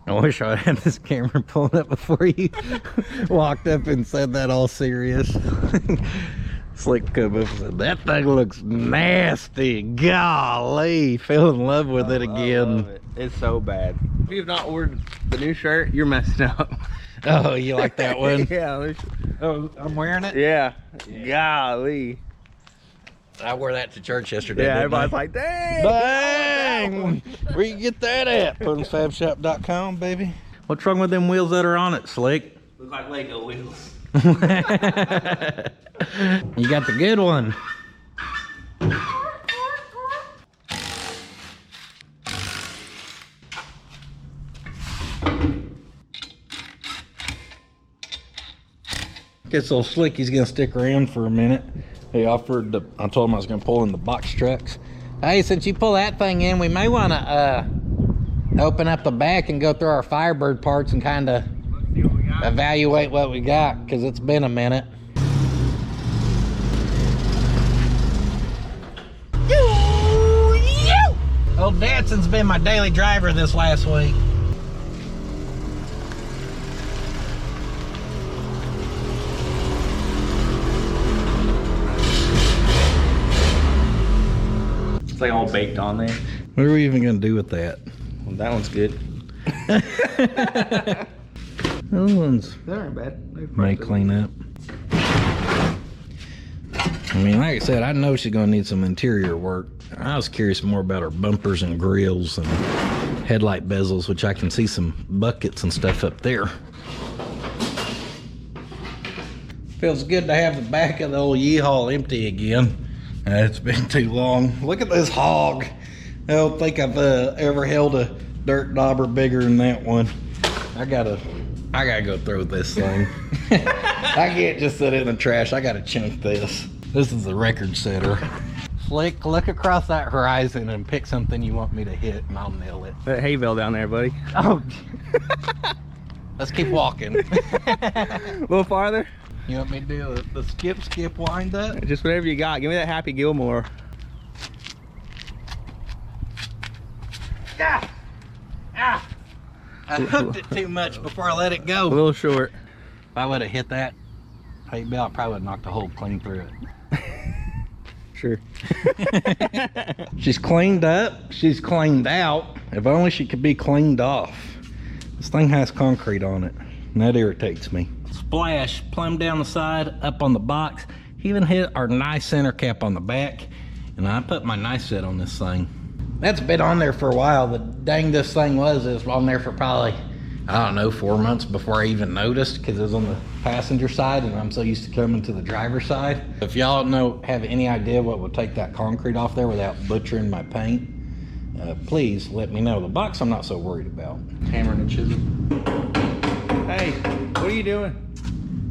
I wish I had this camera pulled up before you walked up and said that all serious. Slick come up and said, that thing looks nasty. Golly, fell in love with it again. I love it. It's so bad. If you've not ordered the new shirt, you're messing up. Oh, you like that one? Yeah. Oh, I'm wearing it? Yeah. Golly. I wore that to church yesterday. Yeah, everybody's like, dang! Bang! Where you get that at? PuddingFabShop.com, baby. What's wrong with them wheels that are on it, Slick? Look like Lego wheels. You got the good one. Guess old Slicky's gonna stick around for a minute. He offered to, I told him I was gonna pull in the box trucks. Hey, since you pull that thing in, we may wanna open up the back and go through our Firebird parts and kinda evaluate what we got, because it's been a minute. Old Datsun's been my daily driver this last week. It's like all baked on there. What are we even gonna do with that? Well, that one's good. Those ones They aren't bad. may clean up. I mean, like I said, I know she's gonna need some interior work. I was curious more about her bumpers and grills and headlight bezels, which I can see some buckets and stuff up there. Feels good to have the back of the old Yee-Hawl empty again. It's been too long. Look at this hog. I don't think I've ever held a dirt dauber bigger than that one. I gotta go through this thing. I can't just sit it in the trash. I gotta chunk this. This is the record setter. Slick, look across that horizon and pick something you want me to hit and I'll nail it. That hay bale down there, buddy. Oh, let's keep walking. A little farther. You want me to do the skip, wind up? Just whatever you got. Give me that Happy Gilmore. Ah! Ah! I hooked it too much before I let it A go. little short. If I would have hit that hay bale, I probably would have knocked the hole clean through it. Sure. She's cleaned up. She's cleaned out. If only she could be cleaned off. This thing has concrete on it, and that irritates me. Splash, plumb down the side, up on the box. Even hit our nice center cap on the back. And I put my nice set on this thing. That's been on there for a while. The dang this thing was on there for probably, I don't know, 4 months before I even noticed, because it was on the passenger side and I'm so used to coming to the driver's side. If y'all have any idea what would take that concrete off there without butchering my paint, please let me know. The box I'm not so worried about. Hammering and chiseling. Hey, what are you doing?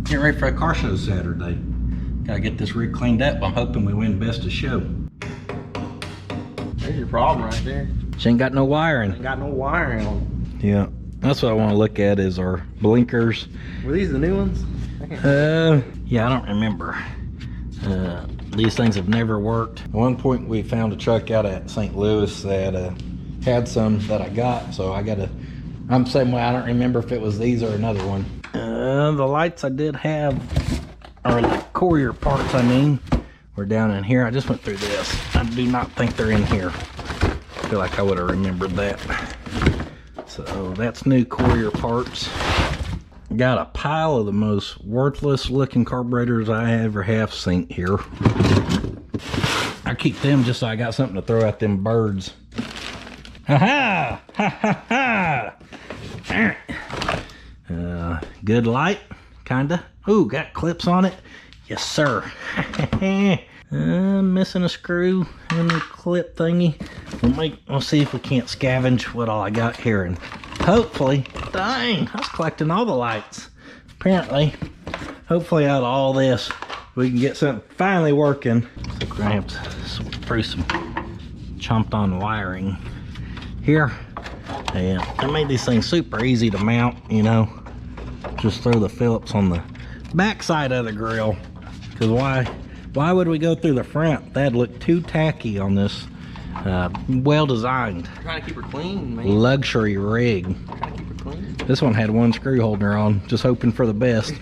Getting ready for a car show Saturday. Gotta get this rig cleaned up. I'm hoping we win best of show. There's your problem right there. She ain't got no wiring. Ain't got no wiring on. Yeah, that's what I want to look at is our blinkers. Were these the new ones? Yeah, I don't remember. These things have never worked. At one point we found a truck out at St. Louis that had some that I got, so I'm the same way. I don't remember if it was these or another one. The lights I did have, or the courier parts I mean, were down in here. I just went through this. I do not think they're in here. I feel like I would have remembered that. So that's new courier parts. Got a pile of the most worthless looking carburetors I ever have seen here. I keep them just so I got something to throw at them birds. Ha ha! Ha ha ha! Good light, kinda. Ooh, got clips on it. Yes, sir. Missing a screw in the clip thingy. We'll see if we can't scavenge what all I got here, and hopefully, dang, I was collecting all the lights. Apparently, hopefully out of all this, we can get something finally working. So we're gonna have to sort through some chomped on wiring here. And I made these things super easy to mount, you know. Just throw the Phillips on the back side of the grill. Because why would we go through the front? That'd look too tacky on this well designed Trying to keep her clean, man. luxury rig. Trying to keep her clean. This one had one screw holder on, just hoping for the best.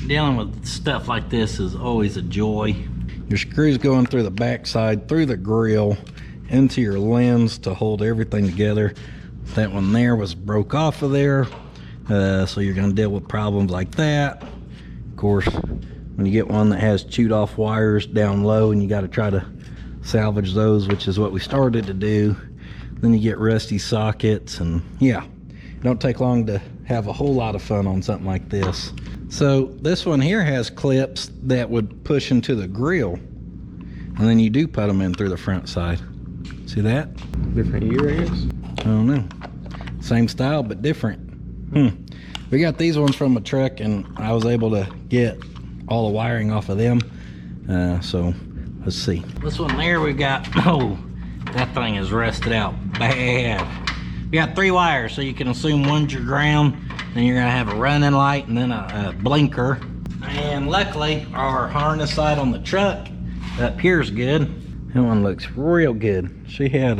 Dealing with stuff like this is always a joy. Your screws going through the backside, through the grill, into your lens to hold everything together. That one there was broke off of there, so you're going to deal with problems like that. Of course, when you get one that has chewed off wires down low and you got to try to salvage those, which is what we started to do, then you get rusty sockets, and yeah, it don't take long to have a whole lot of fun on something like this. So this one here has clips that would push into the grill, and then you do put them in through the front side. See that? Different year, I guess. I don't know. Same style, but different. We got these ones from a truck, and I was able to get all the wiring off of them. So let's see. This one there we got, oh, that thing is rusted out bad. We got 3 wires, so you can assume one's your ground, then you're gonna have a running light and then a blinker. And luckily, our harness side on the truck up here's good. That one looks real good. She had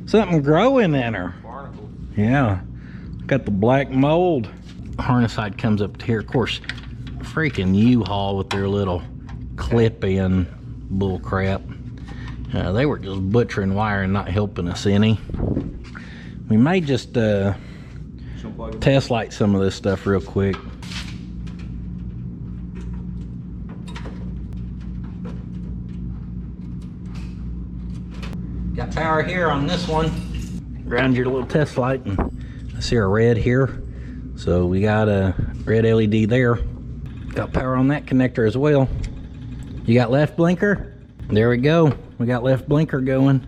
something growing in her. Barnacle. Yeah, got the black mold. Harness side comes up to here. Of course, freaking Yee-Hawl with their little clip-in bull crap. They were just butchering wire and not helping us any. We may just test light some of this stuff real quick. Got power here on this one. Ground your little test light, and I see a red here. So we got a red LED there. Got power on that connector as well. You got left blinker? There we go. We got left blinker going.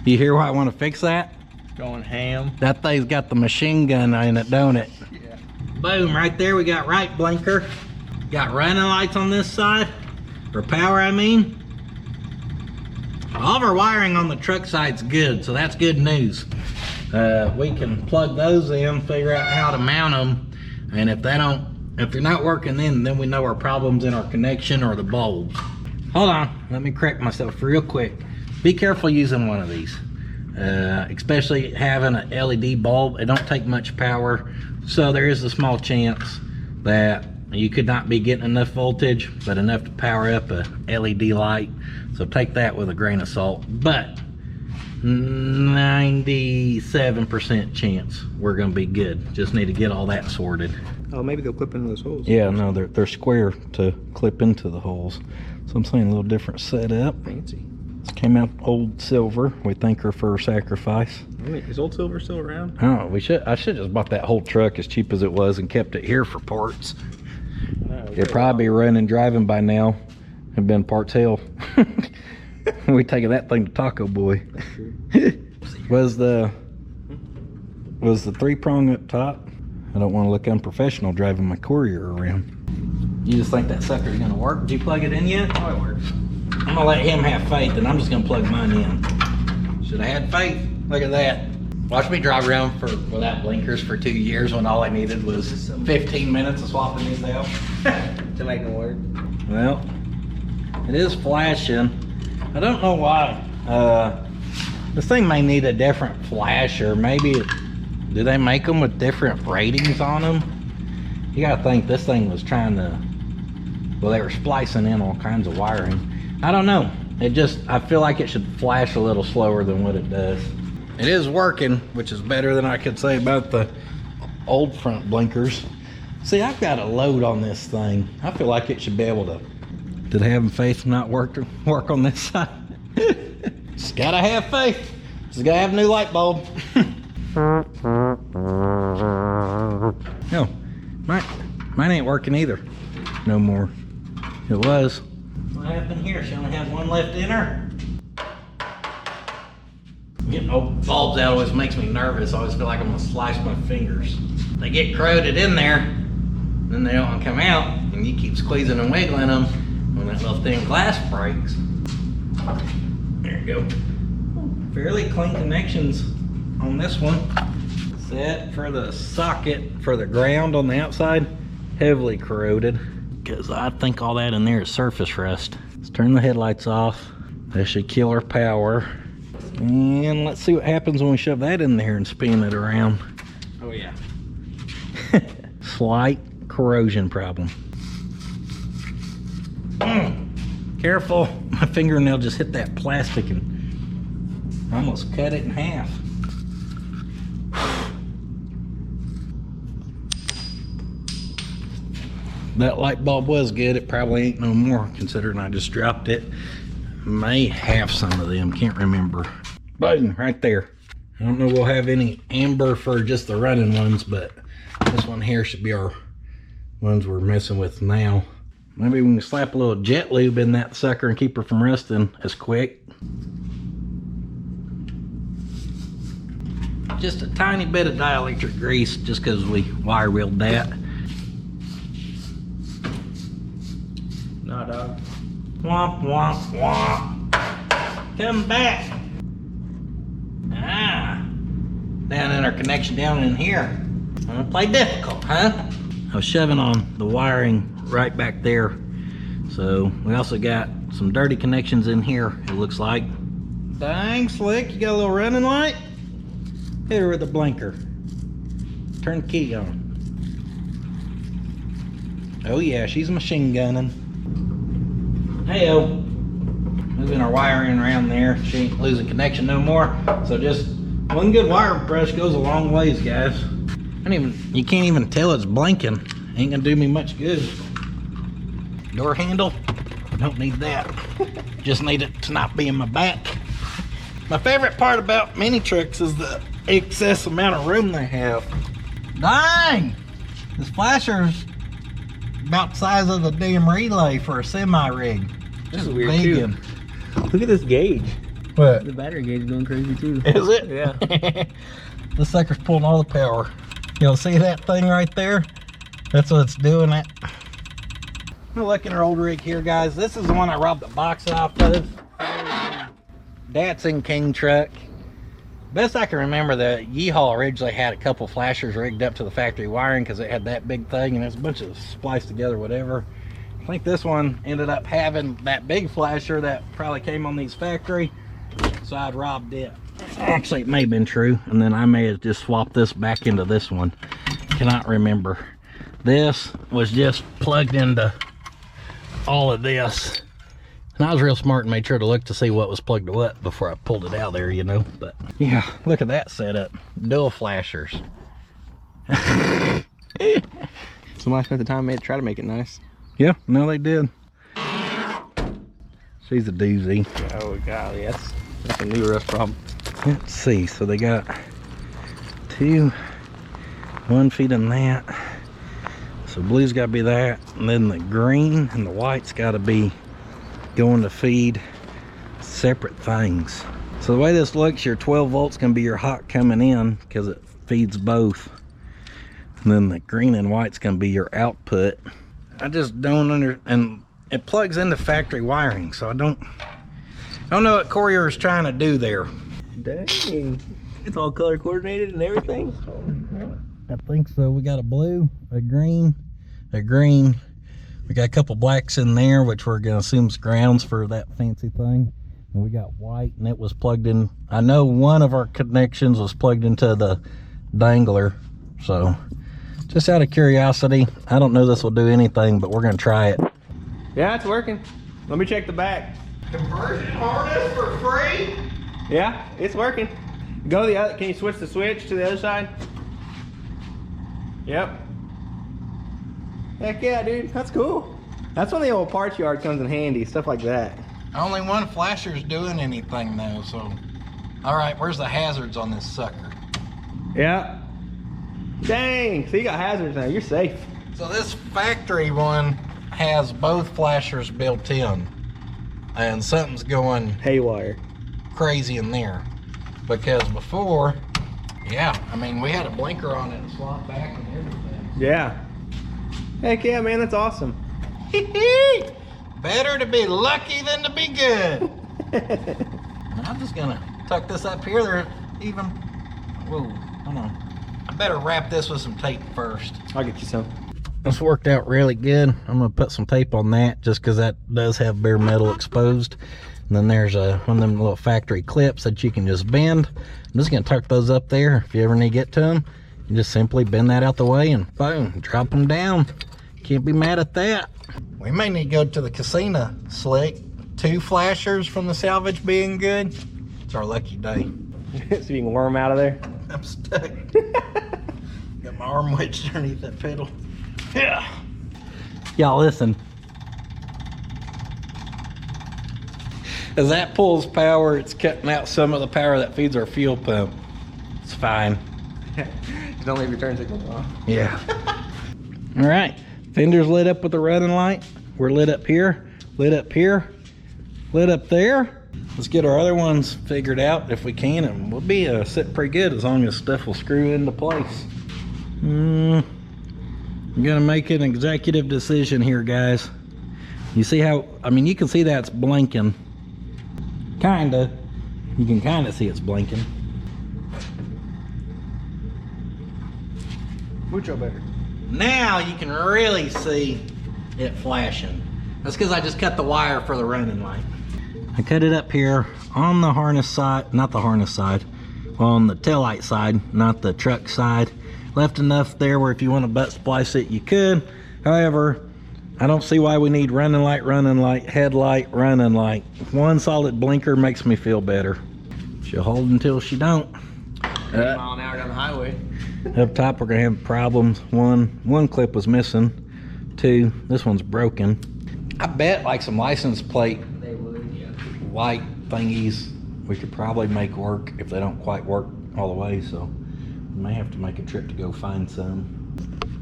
You hear why I want to fix that? Going ham. That thing's got the machine gun in it, don't it? Yeah. Boom, right there we got right blinker. Got running lights on this side. For power, I mean. All of our wiring on the truck side's good, so that's good news. We can plug those in, figure out how to mount them, and if they're not working then we know our problem's in our connection or the bulb. Hold on, let me correct myself real quick. Be careful using one of these, especially having an LED bulb. It don't take much power, so there is a small chance that you could not be getting enough voltage, but enough to power up a LED light. So take that with a grain of salt, but 97% chance we're gonna be good. Just need to get all that sorted. Oh, maybe they'll clip into those holes. Yeah, no, they're square to clip into the holes. So I'm saying a little different setup. Fancy. This came out old silver. We thank her for her sacrifice. Is old silver still around? Oh, I should just bought that whole truck as cheap as it was and kept it here for parts. No, It'd probably be running, driving by now. Have been parts hell. We taking that thing to Taco Boy. Was the 3-prong up top? I don't want to look unprofessional driving my courier around. You just think that sucker's gonna work? Did you plug it in yet? Oh, it works. I'm gonna let him have faith, and I'm just gonna plug mine in. Should have had faith. Look at that. Watch me drive around without blinkers for 2 years when all I needed was 15 minutes of swapping these out. To make them work. Well, it is flashing. I don't know why. This thing may need a different flasher. Maybe, do they make them with different ratings on them? You gotta think this thing was trying to, well, they were splicing in all kinds of wiring. I don't know. I feel like it should flash a little slower than what it does. It is working, which is better than I could say about the old front blinkers. See, I've got a load on this thing. I feel like it should be able to. Did having faith not work on this side? Just gotta have faith. Just gotta have a new light bulb. No, mine ain't working either. No more. It was. What happened here? She only had one left in her. Getting old bulbs out always makes me nervous. I always feel like I'm gonna slice my fingers. They get corroded in there, then they don't come out, and you keep squeezing and wiggling them when that little thin glass breaks. There you go. Fairly clean connections on this one. Set for the socket for the ground on the outside, heavily corroded, because I think all that in there is surface rust. Let's turn the headlights off. That should kill our power. And let's see what happens when we shove that in there and spin it around. Oh yeah. Slight corrosion problem. Careful, my fingernail just hit that plastic and almost cut it in half. That light bulb was good. It probably ain't no more considering I just dropped it. May have some of them, can't remember. Boom, right there. I don't know we'll have any amber for just the running ones, but this one here should be our ones we're messing with now. Maybe we can slap a little jet lube in that sucker and keep her from rusting as quick. Just a tiny bit of dielectric grease just because we wire wheeled that. Nah, dog. Womp, womp, womp. Come back. Ah. Down in our connection down in here. I'm gonna play difficult, huh? I was shoving on the wiring right back there. So we also got some dirty connections in here, it looks like. Dang, Slick, you got a little running light? Hit her with a blinker. Turn the key on. Oh yeah, she's machine gunning. Hey-o. Moving our wiring around there. She ain't losing connection no more. So just one good wire brush goes a long ways, guys. You can't even tell it's blinking. Ain't gonna do me much good. Door handle, don't need that. Just need it to not be in my back. My favorite part about mini trucks is the excess amount of room they have. Dang! This flasher's about the size of the damn relay for a semi rig. This is weird too. Look at this gauge. What? The battery gauge is going crazy too. Is it? Yeah. This sucker's pulling all the power. You'll see that thing right there? That's what it's doing. We're looking at our old rig here, guys. This is the one I robbed the box off of. Datsun King truck. Best I can remember, the Yee-Hawl originally had a couple flashers rigged up to the factory wiring because it had that big thing and there's a bunch of spliced together, whatever. I think this one ended up having that big flasher that probably came on these factory, so I'd robbed it. Actually, it may have been true, and then I may have just swapped this back into this one. Cannot remember. This was just plugged into all of this. And I was real smart and made sure to look to see what was plugged to what before I pulled it out there, you know. But yeah, look at that setup. Dual flashers. Somebody spent the time to try to make it nice. Yeah, no, they did. She's a doozy. Oh golly, that's a new rust problem. Let's see. So they got 1 feet in that. So blue's got to be that, and then the green and the white's got to be going to feed separate things. So the way this looks, your 12 volts can be your hot coming in because it feeds both, and then the green and white's gonna be your output. I just don't and it plugs into factory wiring, so I don't know what Courier is trying to do there. Dang, it's all color coordinated and everything. I think so. We got a blue, a green. We got a couple blacks in there, which we're gonna assume is grounds for that fancy thing. And we got white, and it was plugged in. I know one of our connections was plugged into the dangler. So just out of curiosity, I don't know this will do anything, but we're gonna try it. Yeah, it's working. Let me check the back. Conversion harness for free? Yeah, it's working. Go the other, can you switch the switch to the other side? Yep. Heck yeah, dude, that's cool. That's when the old parts yard comes in handy, stuff like that. Only one flasher's doing anything though, so. All right, where's the hazards on this sucker? Yeah. Dang, so you got hazards now, you're safe. So this factory one has both flashers built in, and something's going Haywire. crazy in there. Because before, yeah, I mean, we had a blinker on it and swap back and everything. Yeah. Heck yeah, man, that's awesome. Better to be lucky than to be good. I'm just gonna tuck this up here. There even, whoa, hold on. I better wrap this with some tape first. I'll get you some. This worked out really good. I'm gonna put some tape on that just because that does have bare metal exposed. And then there's one of them little factory clips that you can just bend. I'm just gonna tuck those up there. If you ever need to get to them, You just simply bend that out the way and boom, drop them down. Can't be mad at that. We may need to go to the casino, Slick. 2 flashers from the salvage being good. It's our lucky day. So you can worm out of there. I'm stuck. Got my arm wedged underneath that pedal. Yeah. Y'all listen. As that pulls power, it's cutting out some of the power that feeds our fuel pump. It's fine. Just don't leave your turn signals on. Yeah. All right. Fender's lit up with the running light. We're lit up here, lit up here, lit up there. Let's get our other ones figured out if we can, and we'll be sitting pretty good as long as stuff will screw into place. I'm gonna make an executive decision here, guys. You see how, I mean, you can see that's blinking. Kinda. You can kinda see it's blinking. Mucho better. Now you can really see it flashing. That's because I just cut the wire for the running light. I cut it up here on the harness side, not the harness side, on the taillight side, not the truck side. Left enough there where if you want to butt splice it, you could. However, I don't see why we need running light, headlight, running light. One solid blinker makes me feel better. She'll hold until she don't. 30 mile an hour down the highway. Up top, we're gonna have problems. One clip was missing. 2, this one's broken. I bet like some license plate light thingies we could probably make work if they don't quite work all the way, so we may have to make a trip to go find some.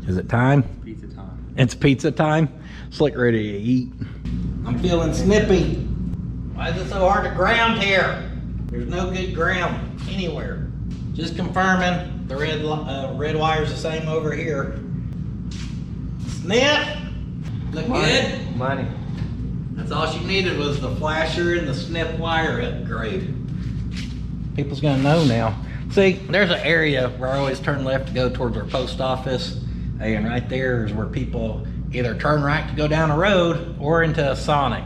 Is it time? Pizza time. It's pizza time. Slick ready to eat. I'm feeling snippy. Why is it so hard to ground here? There's no good ground anywhere. Just confirming the red wire's the same over here. Snip! Look good? Money. That's all she needed was the flasher and the snip wire upgrade. People's gonna know now. See, there's an area where I always turn left to go towards our post office. And right there is where people either turn right to go down a road or into a Sonic.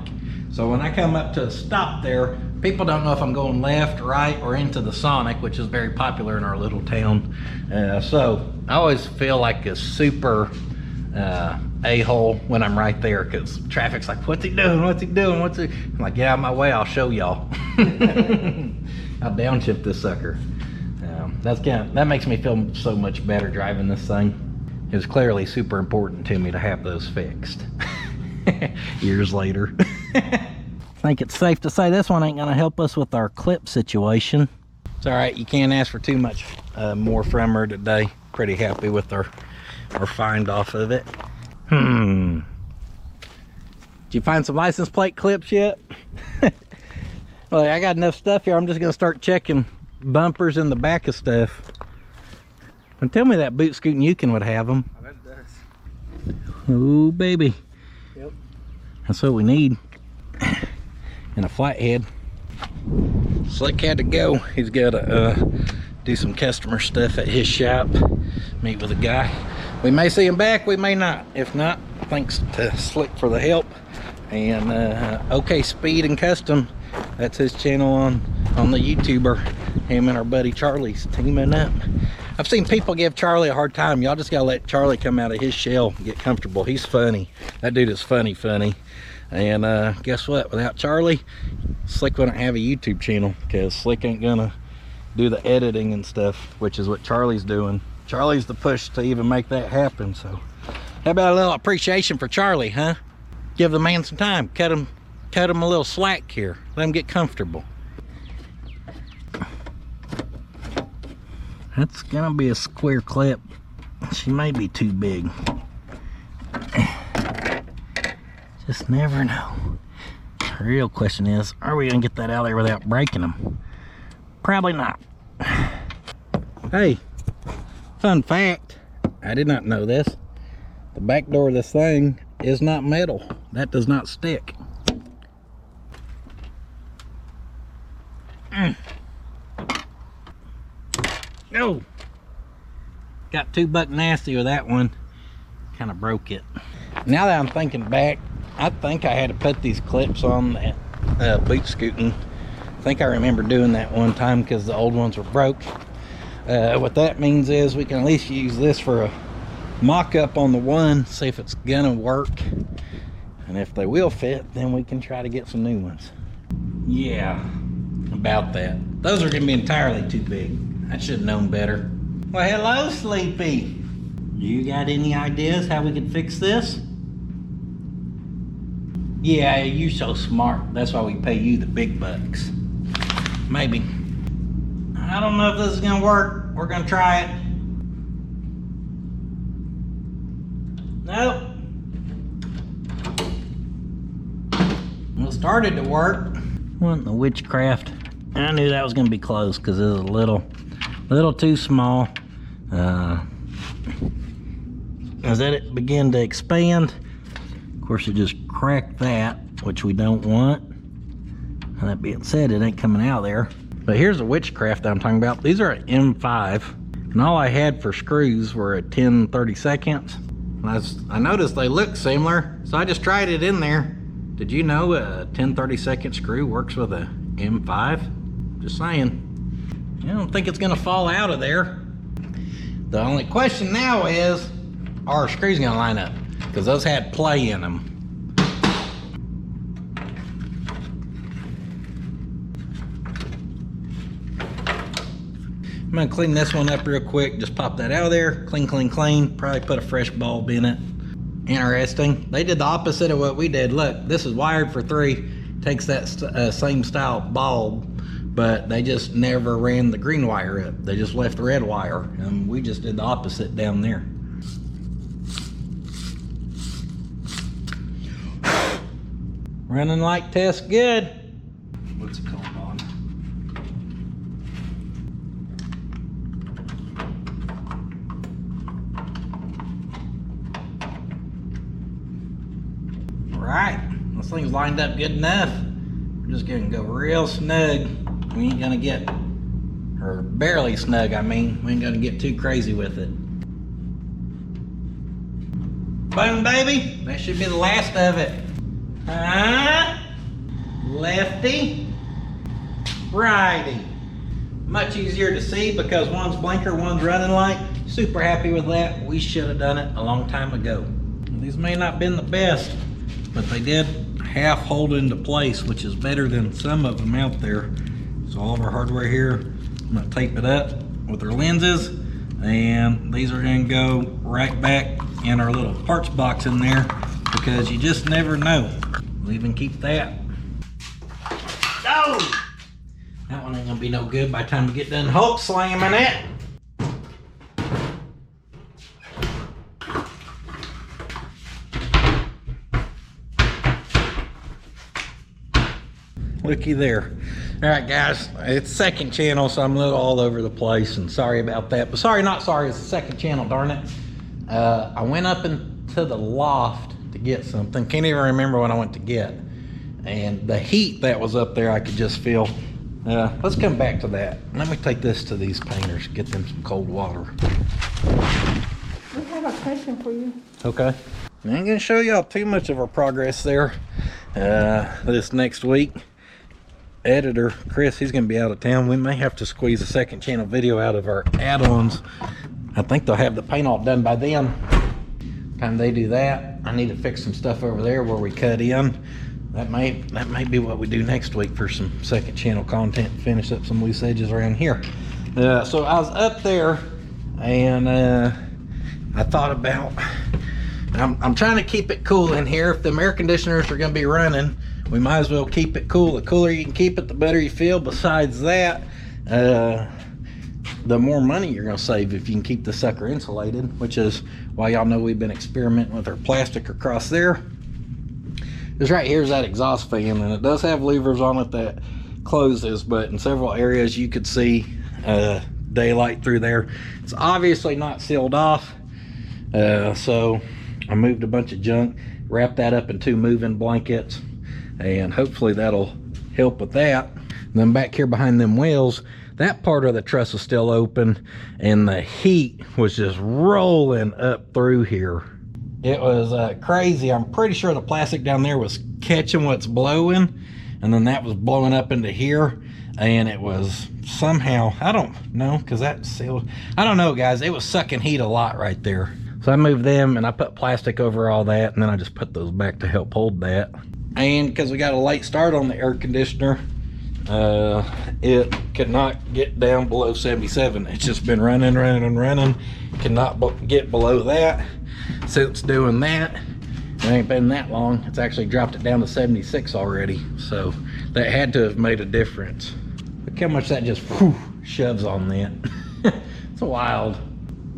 So when I come up to a stop there, people don't know if I'm going left, right, or into the Sonic, which is very popular in our little town. So I always feel like a super a-hole when I'm right there, because traffic's like, what's he doing? What's he doing? I'm like, get out of my way, I'll show y'all. I'll downshift this sucker. That makes me feel so much better driving this thing. It was clearly super important to me to have those fixed. Years later. I think it's safe to say this one ain't gonna help us with our clip situation. It's all right, you can't ask for too much more from her today. Pretty happy with our find off of it. Did you find some license plate clips yet? Well, I got enough stuff here. I'm just gonna start checking bumpers in the back of stuff. And tell me that boot scooting Yukon would have them. I bet it does. Oh baby. Yep. That's what we need. And a flathead. Slick had to go. He's got to do some customer stuff at his shop. Meet with a guy. We may see him back, we may not. If not, thanks to Slick for the help. And OK Speed and Custom, that's his channel on the YouTuber. Him and our buddy Charlie's teaming up. I've seen people give Charlie a hard time. Y'all just gotta let Charlie come out of his shell and get comfortable. He's funny. That dude is funny. And guess what? Without Charlie, Slick wouldn't have a YouTube channel, because Slick ain't gonna do the editing and stuff, which is what Charlie's doing. Charlie's the push to even make that happen. So how about a little appreciation for Charlie, huh? Give the man some time. Cut him a little slack here. Let him get comfortable. That's gonna be a square clip. She may be too big. Just never know. The real question is, are we gonna get that out of there without breaking them? Probably not. Hey, fun fact, I did not know this. The back door of this thing is not metal. That does not stick. No. Got too buck nasty with that one. Kind of broke it. Now that I'm thinking back, I think I had to put these clips on that boot scooting. I think I remember doing that one time because the old ones were broke. What that means is we can at least use this for a mock-up on the one, see if it's gonna work. And if they will fit, then we can try to get some new ones. Yeah, about that. Those are gonna be entirely too big. I should have known better. Well, hello, Sleepy. You got any ideas how we could fix this? Yeah, you're so smart. That's why we pay you the big bucks. Maybe. I don't know if this is gonna work. We're gonna try it. Nope. Well, it started to work. Wasn't the witchcraft. I knew that was gonna be close because it was a little too small. As it began to expand, of course it just cracked that, which we don't want. And that being said, it ain't coming out there. But here's the witchcraft I'm talking about. These are at M5, and all I had for screws were at 10/32. I noticed they look similar, so I just tried it in there. Did you know a 10/32 screw works with a M5? Just saying. I don't think it's gonna fall out of there. The only question now is, are our screws gonna line up? Because those had play in them. I'm gonna clean this one up real quick. Just pop that out of there. Clean, clean, clean. Probably put a fresh bulb in it. Interesting. They did the opposite of what we did. Look, this is wired for 3. Takes that same style bulb, but they just never ran the green wire up. They just left the red wire, and we just did the opposite down there. Running light test good. What's it called on? Right, this thing's lined up good enough. We're just gonna go real snug. We ain't gonna get, or barely snug, I mean. We ain't gonna get too crazy with it. Boom, baby. That should be the last of it. Huh? Lefty, righty. Much easier to see because one's blinker, one's running light. Super happy with that. We should have done it a long time ago. These may not have been the best, but they did half hold into place, which is better than some of them out there. So all of our hardware here, I'm gonna tape it up with our lenses, and these are gonna go right back in our little parts box in there because you just never know. We'll even keep that. Oh! That one ain't gonna be no good by the time we get done Hulk slamming it. Looky there. All right, guys, it's second channel, so I'm a little all over the place, and sorry about that. But sorry, not sorry, it's the second channel, darn it. I went up into the loft to get something. Can't even remember what I went to get. And the heat that was up there, I could just feel. Let's come back to that. Let me take this to these painters, get them some cold water. We have a question for you. Okay. I ain't gonna show y'all too much of our progress there this next week. Editor Chris, he's gonna be out of town. We may have to squeeze a second channel video out of our add-ons. I think they'll have the paint all done by then. Time they do that, I need to fix some stuff over there where we cut in. That may be what we do next week for some second channel content, finish up some loose edges around here. So I was up there and I thought about, I'm trying to keep it cool in here. If the air conditioners are gonna be running, we might as well keep it cool. The cooler you can keep it, the better you feel. Besides that, the more money you're gonna save if you can keep the sucker insulated, which is why y'all know we've been experimenting with our plastic across there. This right here is that exhaust fan, and it does have levers on it that closes, but in several areas you could see daylight through there. It's obviously not sealed off, so I moved a bunch of junk, wrapped that up in 2 moving blankets, and hopefully that'll help with that. And then back here behind them wheels, that part of the truss is still open, and the heat was just rolling up through here. It was crazy. I'm pretty sure the plastic down there was catching what's blowing, and then that was blowing up into here. and it was somehow, I don't know, because that sealed, I don't know guys, it was sucking heat a lot right there. So I moved them and I put plastic over all that, and then I just put those back to help hold that. And because we got a late start on the air conditioner, it could not get down below 77. It's just been running. Cannot get below that. Since doing that, it ain't been that long, it's actually dropped it down to 76 already. So that had to have made a difference. Look how much that just shoves on that. It's wild.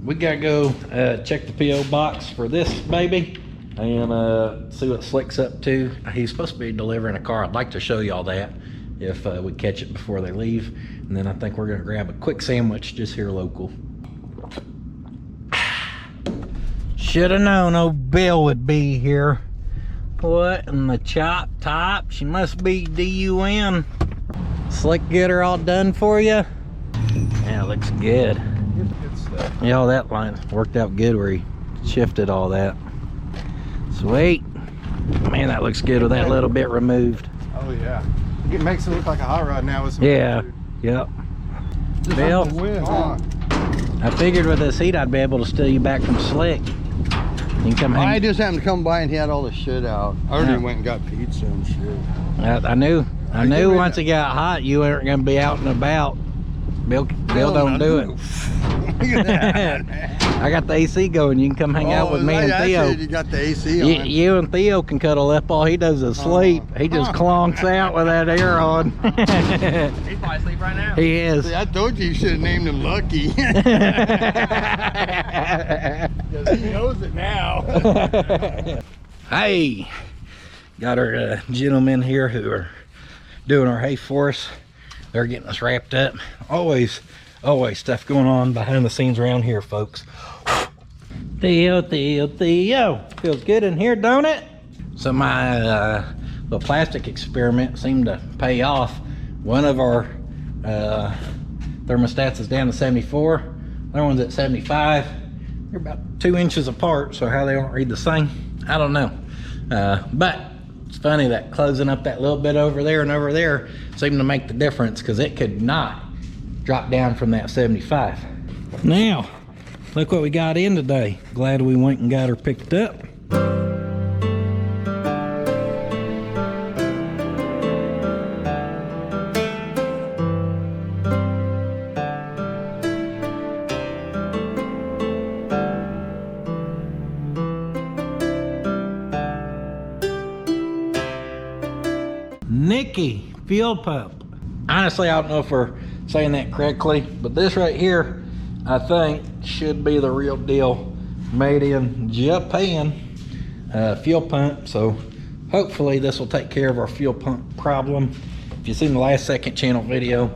We gotta go check the P.O. box for this baby and see what Slick's up to. He's supposed to be delivering a car. I'd like to show y'all that if we catch it before they leave. And then I think we're gonna grab a quick sandwich just here local. Should have known old Bill would be here. What in the chop top? She must be DUN. Slick, get her all done for you? Yeah, looks good. Good stuff. Yeah, all that line worked out good where he shifted all that. Sweet. Man, that looks good with that little bit removed. Oh yeah. It makes it look like a hot rod now with some Yeah, yep. just Bill? off the wind, huh? I figured with this heat I'd be able to steal you back from Slick. You can come hang. I just happened to come by and he had all the shit out. I already Yeah. went and got pizza and shit. I knew once it got hot you weren't gonna be out and about. Bill don't do it. Look at that. I got the AC going. You can come hang out with me and I Theo. said you got the AC on. You and Theo can cuddle up. All he does is sleep. He just clonks out with that air on. He's probably asleep right now. He is. See, I told you should have named him Lucky. He knows it now. Hey, got our gentlemen here who are doing our hay for us. They're getting us wrapped up. Always stuff going on behind the scenes around here, folks. Theo. Feels good in here, don't it? So my little plastic experiment seemed to pay off. One of our thermostats is down to 74. The other one's at 75. They're about 2 inches apart, so how they don't read the same, I don't know. But it's funny that closing up that little bit over there and over there seemed to make the difference, because it could not drop down from that 75. Now, look what we got in today. Glad we went and got her picked up. Nikki fuel pump. Honestly, I don't know if we're saying that correctly, but this right here, I think, should be the real deal. Made in Japan fuel pump. So hopefully this will take care of our fuel pump problem. If you've seen the last second channel video,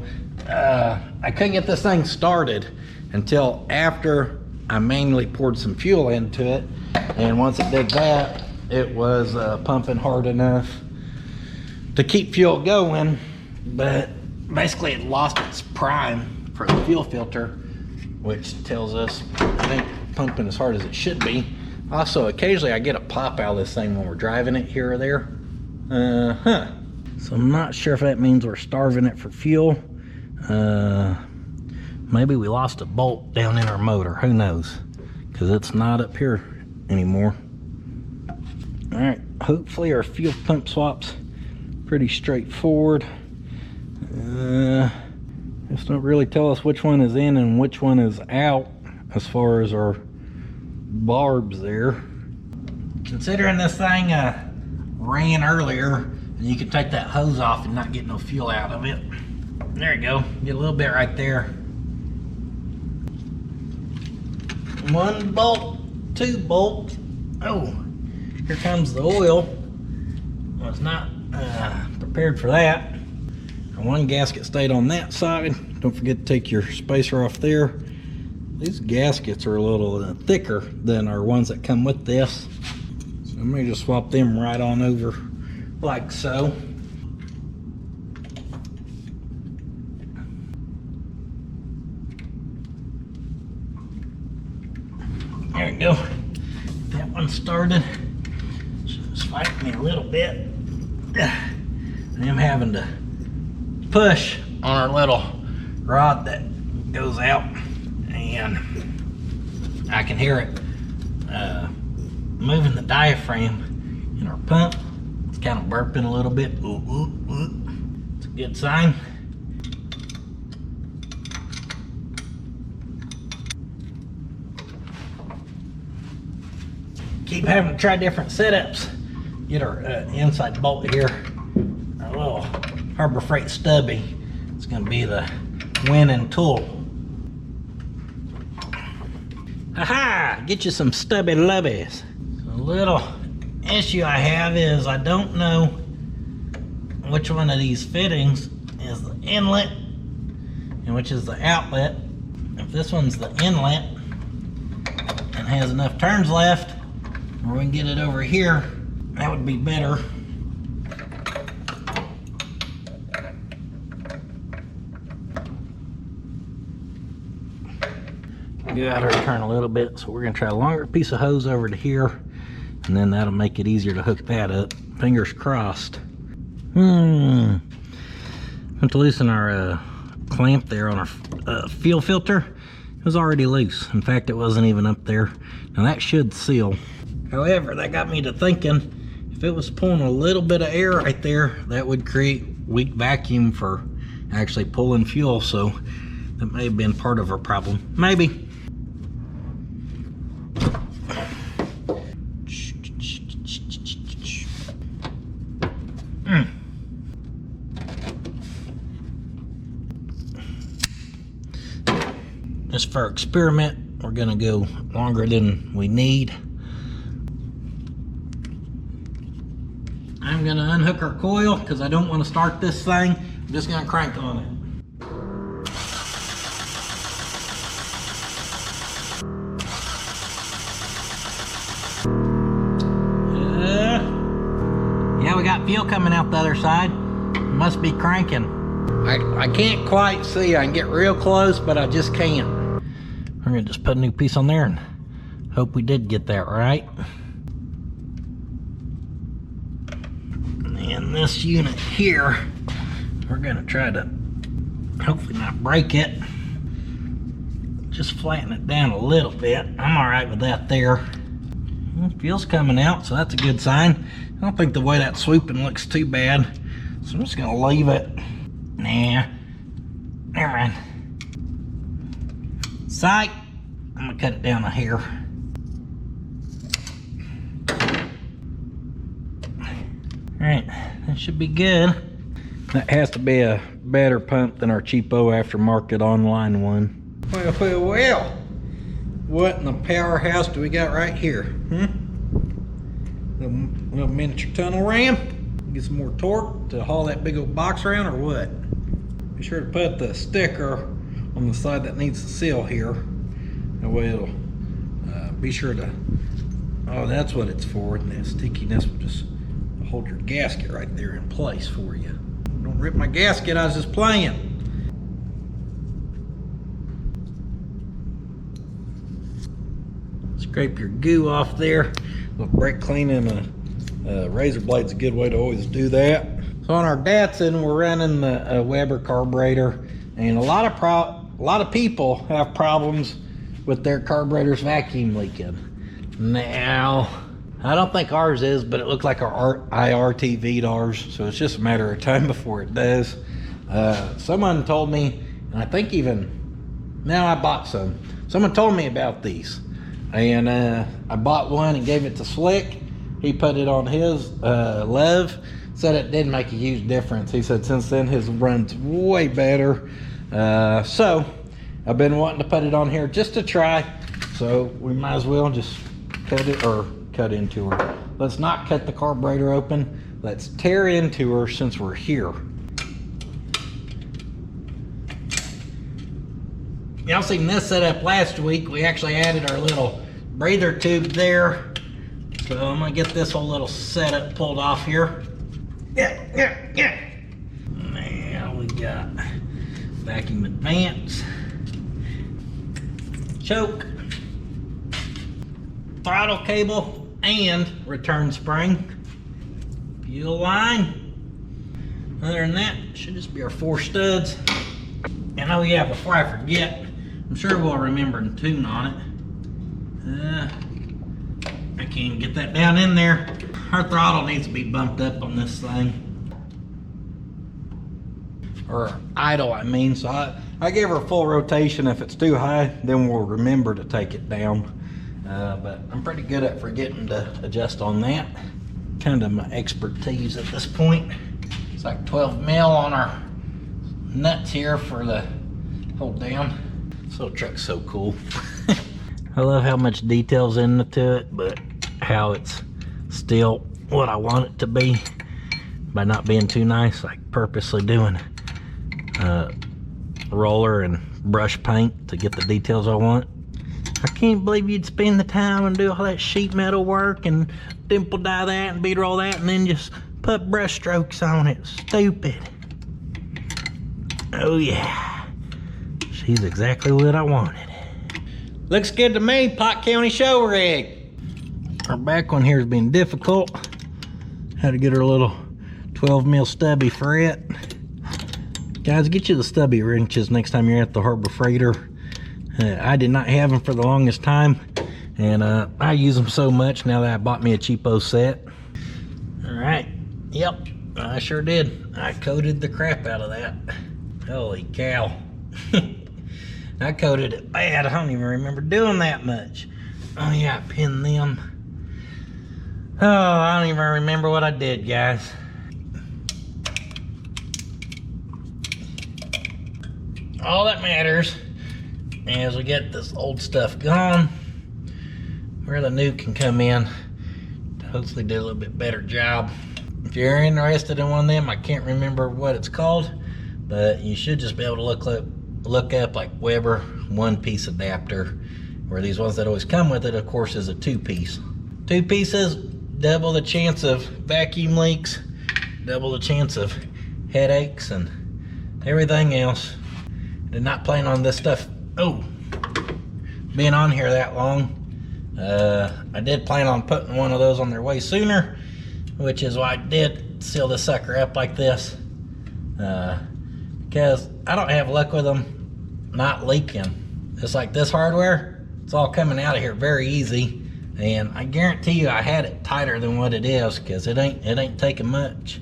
I couldn't get this thing started until after I manually poured some fuel into it. And once it did that, it was pumping hard enough to keep fuel going, but basically it lost its prime for the fuel filter, which tells us it ain't pumping as hard as it should be. Also, occasionally I get a pop out of this thing when we're driving it here or there. So I'm not sure if that means we're starving it for fuel. Maybe we lost a bolt down in our motor, who knows? Because it's not up here anymore. All right, hopefully our fuel pump swap's pretty straightforward. This don't really tell us which one is in and which one is out as far as our barbs there. Considering this thing ran earlier, and you can take that hose off and not get no fuel out of it. There you go, get a little bit right there. One bolt, two bolts. Oh, here comes the oil. Was not prepared for that. And one gasket stayed on that side. Don't forget to take your spacer off there. These gaskets are a little thicker than our ones that come with this. So let me just swap them right on over like so. There we go. That one started. Just fighting me a little bit. I'm having to push on our little rod that goes out, and I can hear it moving the diaphragm in our pump. It's kind of burping a little bit. Ooh, ooh, ooh. It's a good sign. Keep having to try different setups. Get our inside bolt here, our little Harbor Freight stubby. It's going to be the winning tool. Aha! Get you some stubby lubbies. So a little issue I have is I don't know which one of these fittings is the inlet and which is the outlet. If this one's the inlet and has enough turns left, or we can get it over here, that would be better. Go out here and turn a little bit, so we're gonna try a longer piece of hose over to here, and then that'll make it easier to hook that up. Fingers crossed. Went to loosen our clamp there on our fuel filter. It was already loose. In fact, it wasn't even up there. Now that should seal. However, that got me to thinking, if it was pulling a little bit of air right there, that would create weak vacuum for actually pulling fuel, so that may have been part of our problem. Maybe. Just for experiment, we're gonna go longer than we need. I'm gonna unhook our coil because I don't want to start this thing. I'm just gonna crank on it. Yeah, we got fuel coming out the other side. It must be cranking. I can't quite see. I can get real close, but I just can't. We're gonna just put a new piece on there and hope we did get that right. And this unit here, we're gonna try to hopefully not break it. Just flatten it down a little bit. I'm all right with that there. Fuel's coming out, so that's a good sign. I don't think the way that's swooping looks too bad, so I'm just gonna leave it. Nah, never mind. Psych, I'm gonna cut it down a hair. All right, that should be good. That has to be a better pump than our cheapo aftermarket online one. Well. What in the powerhouse do we got right here? Little miniature tunnel ram? Get some more torque to haul that big old box around, or what? Be sure to put the sticker on the side that needs to seal here. That way it'll be sure to, oh, that's what it's for. And that stickiness will just hold your gasket right there in place for you. Don't rip my gasket, I was just playing. Scrape your goo off there. With brake cleaning, razor blade's a good way to always do that. So on our Datsun, we're running the Weber carburetor, and a lot of people have problems with their carburetors vacuum leaking. Now, I don't think ours is, but it looks like our IRTV'd ours, so it's just a matter of time before it does. Someone told me, and I think even now I bought some. Someone told me about these. And I bought one and gave it to Slick. He put it on his Lev, said it didn't make a huge difference. He said since then his runs way better. So I've been wanting to put it on here just to try. So we might as well just cut into her. Let's not cut the carburetor open. Let's tear into her since we're here. Y'all seen this setup last week. We actually added our little breather tube there. So I'm gonna get this whole little setup pulled off here. Yeah. Now we got vacuum advance, choke, throttle cable, and return spring. Fuel line. Other than that, should just be our 4 studs. And oh yeah, before I forget, I'm sure we'll remember to tune on it. I can't get that down in there. Our throttle needs to be bumped up on this thing. Or idle, I mean. So I gave her a full rotation. If it's too high, then we'll remember to take it down. But I'm pretty good at forgetting to adjust on that. Kind of my expertise at this point. It's like 12 mil on our nuts here for the hold down. This little truck's so cool. I love how much detail's into it, but how it's still what I want it to be by not being too nice, like purposely doing roller and brush paint to get the details I want. I can't believe you'd spend the time and do all that sheet metal work and dimple dye that and bead roll that and then just put brush strokes on it. Stupid. Oh yeah, she's exactly what I wanted. Looks good to me, Pot County show rig. Our back one here has been difficult. Had to get her a little 12 mil stubby for it. Guys, get you the stubby wrenches next time you're at the Harbor Freighter. I did not have them for the longest time, and I use them so much now that I bought me a cheapo set. All right, yep, I sure did. I coated the crap out of that. Holy cow. I coated it bad. I don't even remember doing that much. Oh yeah, I pinned them. Oh, I don't even remember what I did, guys. All that matters is we get this old stuff gone, where the new can come in to hopefully do a little bit better job. If you're interested in one of them, I can't remember what it's called, but you should just be able to look up like Weber one-piece adapter, where these ones that always come with it, of course, is a two-piece. Two pieces, double the chance of vacuum leaks, double the chance of headaches and everything else. Did not plan on this stuff being on here that long. I did plan on putting one of those on there way sooner, which is why I did seal this sucker up like this, because I don't have luck with them not leaking. It's like this hardware, it's all coming out of here very easy, and I guarantee you I had it tighter than what it is, because it ain't taking much.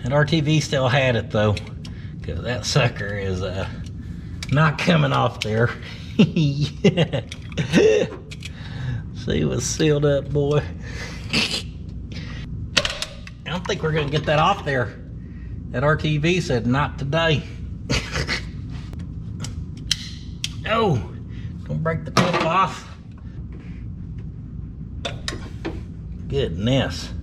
And RTV still had it though, because that sucker is not coming off there. Yeah. See what's sealed up, boy. I don't think we're gonna get that off there. That RTV said not today. Oh, don't break the tip off. Goodness.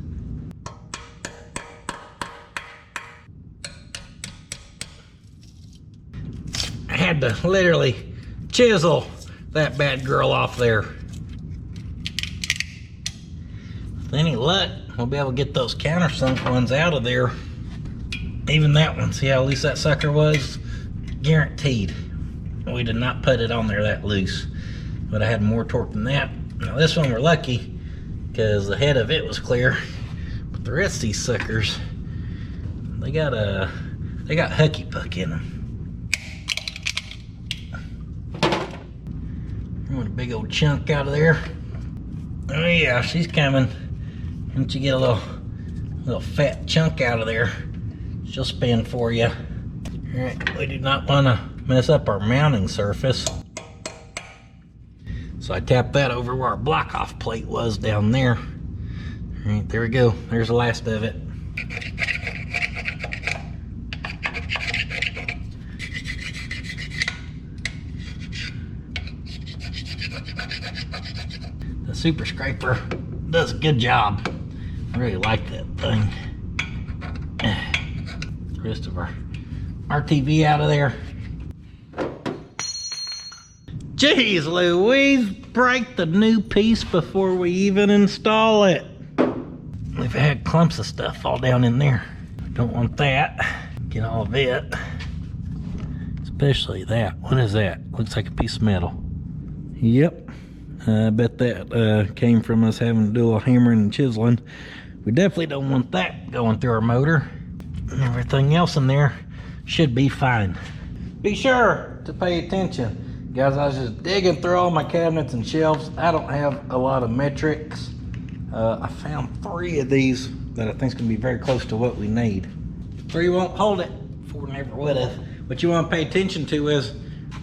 I had to literally chisel that bad girl off there. With any luck, we'll be able to get those countersunk ones out of there. Even that one, see how loose that sucker was? Guaranteed. We did not put it on there that loose, but I had more torque than that. Now this one we're lucky, because the head of it was clear, but the rest of these suckers, they got hucky puck in them. I want a big old chunk out of there. Oh yeah, she's coming. Once you get a little fat chunk out of there, she'll spin for you. All right, we do not want to mess up our mounting surface. So I tapped that over where our block off plate was down there. All right, there we go. There's the last of it. The Super Scraper does a good job. I really like that thing. The rest of our RTV out of there. Jeez Louise, break the new piece before we even install it. We've had clumps of stuff fall down in there. Don't want that. Get all of it. Especially that. What is that? Looks like a piece of metal. Yep. I bet that came from us having to do a hammering and chiseling. We definitely don't want that going through our motor. And everything else in there should be fine. Be sure to pay attention. Guys, I was just digging through all my cabinets and shelves. I don't have a lot of metrics. I found 3 of these that I think is going to be very close to what we need. 3 won't hold it. 4 never would have. What you want to pay attention to is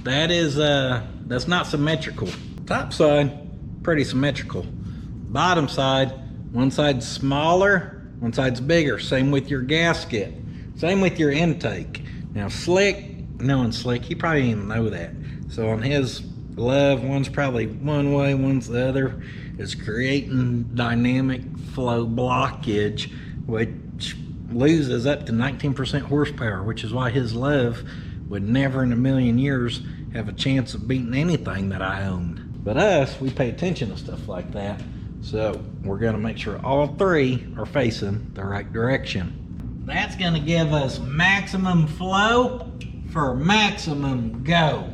that's not symmetrical. Top side, pretty symmetrical. Bottom side, one side's smaller, one side's bigger. Same with your gasket. Same with your intake. Now Slick, knowing Slick, he probably didn't even know that. So on his love, one's probably one way, one's the other. It's creating dynamic flow blockage, which loses up to 19% horsepower, which is why his love would never in a million years have a chance of beating anything that I owned. But us, we pay attention to stuff like that. So we're gonna make sure all 3 are facing the right direction. That's gonna give us maximum flow for maximum go.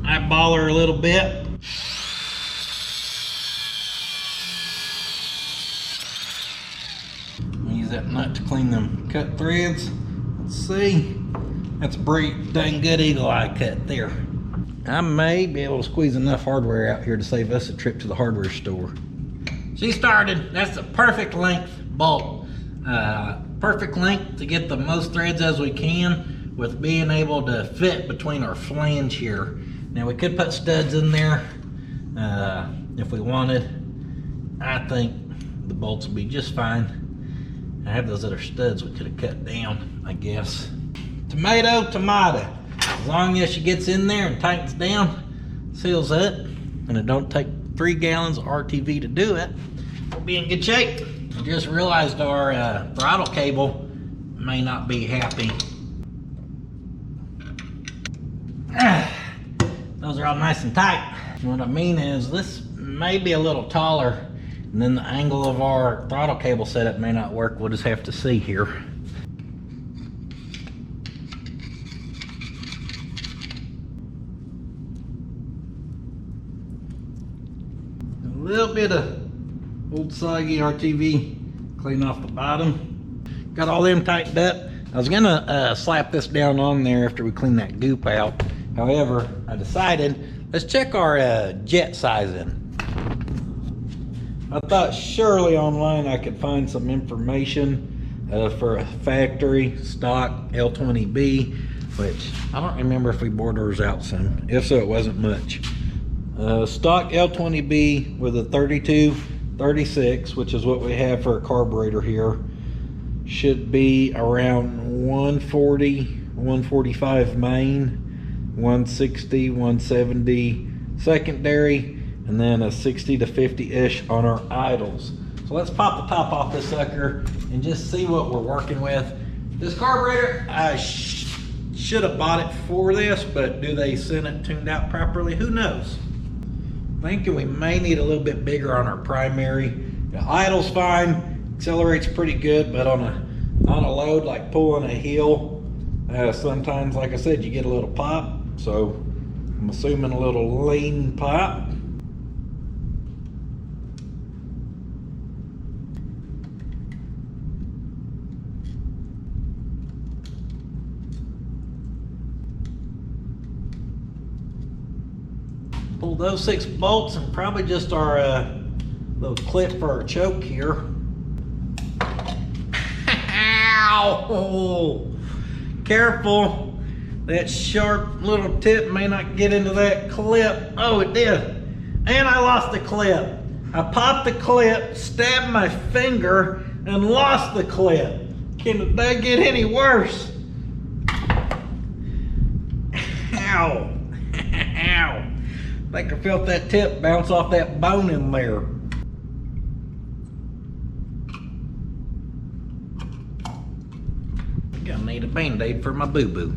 Eyeball her a little bit. Use that nut to clean them cut threads. Let's see. That's a pretty dang good eagle eye cut there. I may be able to squeeze enough hardware out here to save us a trip to the hardware store. She started. That's the perfect length bolt. Perfect length to get the most threads as we can with being able to fit between our flange here. Now we could put studs in there if we wanted. I think the bolts will be just fine. I have those other studs we could have cut down, I guess. Tomato, tomato. As long as she gets in there and tightens down, seals up, and it don't take 3 gallons of RTV to do it, we'll be in good shape. I just realized our throttle cable may not be happy. Those are all nice and tight. What I mean is this may be a little taller, and then the angle of our throttle cable setup may not work. We'll just have to see here. A little bit of old soggy RTV, clean off the bottom. Got all them tightened up. I was gonna slap this down on there after we clean that goop out. However, I decided, let's check our jet sizing. I thought surely online I could find some information for a factory stock L20B, which I don't remember if we bored ours out soon. If so, it wasn't much. Stock L20B with a 3236, which is what we have for a carburetor here, should be around 140, 145 main, 160, 170 secondary, and then a 60 to 50-ish on our idles. So let's pop the top off this sucker and just see what we're working with. This carburetor, I should have bought it for this, but do they send it tuned out properly? Who knows? Thinking we may need a little bit bigger on our primary. The idle's fine, accelerates pretty good, but on a load like pulling a hill, sometimes, like I said, you get a little pop. So I'm assuming a little lean pop. Pull those 6 bolts and probably just our little clip for our choke here. Ow! Careful. That sharp little tip may not get into that clip. Oh, it did. And I lost the clip. I popped the clip, stabbed my finger, and lost the clip. Can that get any worse? Ow. Ow. I think I felt that tip bounce off that bone in there. Gonna need a Band-Aid for my boo-boo.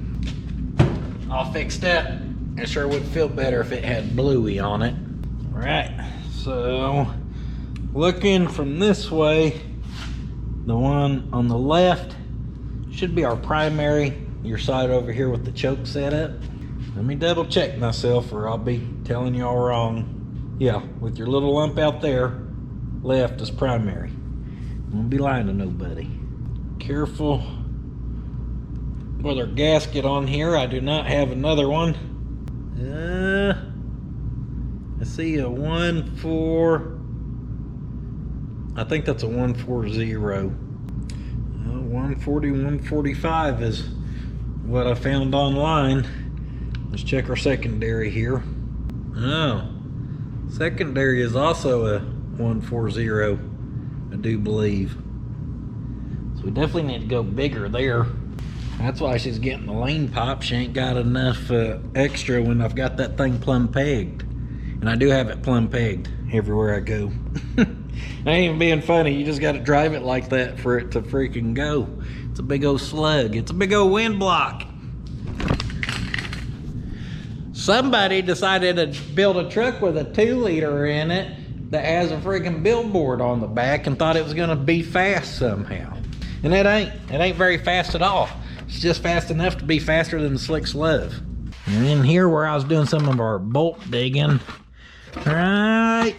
All fixed up. It sure would feel better if it had bluey on it. All right, so looking from this way, the one on the left should be our primary. Your side over here with the choke set up. Let me double check myself or I'll be telling y'all wrong. Yeah, with your little lump out there, left is primary. I won't be lying to nobody. Careful with our gasket on here. I do not have another one. I see a 1.4. I think that's a 140. 140, 145 is what I found online. Let's check our secondary here. Oh, secondary is also a 140, I do believe. So we definitely need to go bigger there. That's why she's getting the lane pop. She ain't got enough extra when I've got that thing plumb pegged. And I do have it plumb pegged everywhere I go. I ain't even being funny. You just got to drive it like that for it to freaking go. It's a big old slug. It's a big old wind block. Somebody decided to build a truck with a 2-liter in it that has a freaking billboard on the back and thought it was going to be fast somehow. And it ain't. It ain't very fast at all. It's just fast enough to be faster than the Slick's Love. And in here where I was doing some of our bolt digging, right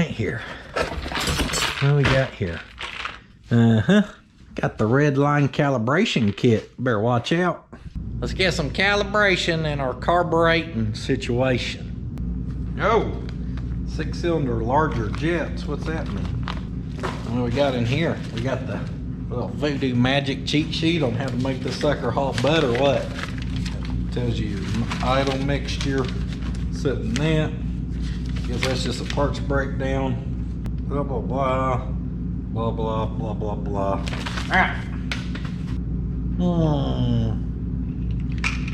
here. What do we got here? Got the red line calibration kit. Better watch out. Let's get some calibration in our carbureting situation. Oh, 6-cylinder larger jets. What's that mean? What do we got in here? We got the little voodoo magic cheat sheet on how to make this sucker haul butt or what? It tells you idle mixture, setting that. Guess that's just a parts breakdown. Blah, blah, blah. Blah, blah, blah, blah, blah. Ah.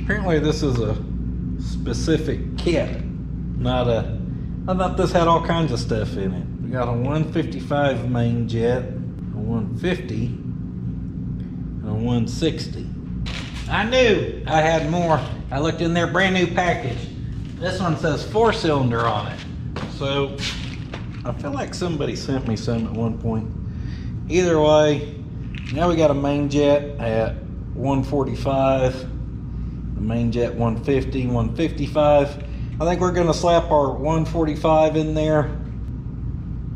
Apparently this is a specific kit, not a... I thought this had all kinds of stuff in it. We got a 155 main jet, a 150, and a 160. I knew I had more. I looked in their brand new package. This one says 4-cylinder on it. So I feel like somebody sent me some at one point. Either way, now we got a main jet at 145, the main jet 150, 155. I think we're gonna slap our 145 in there.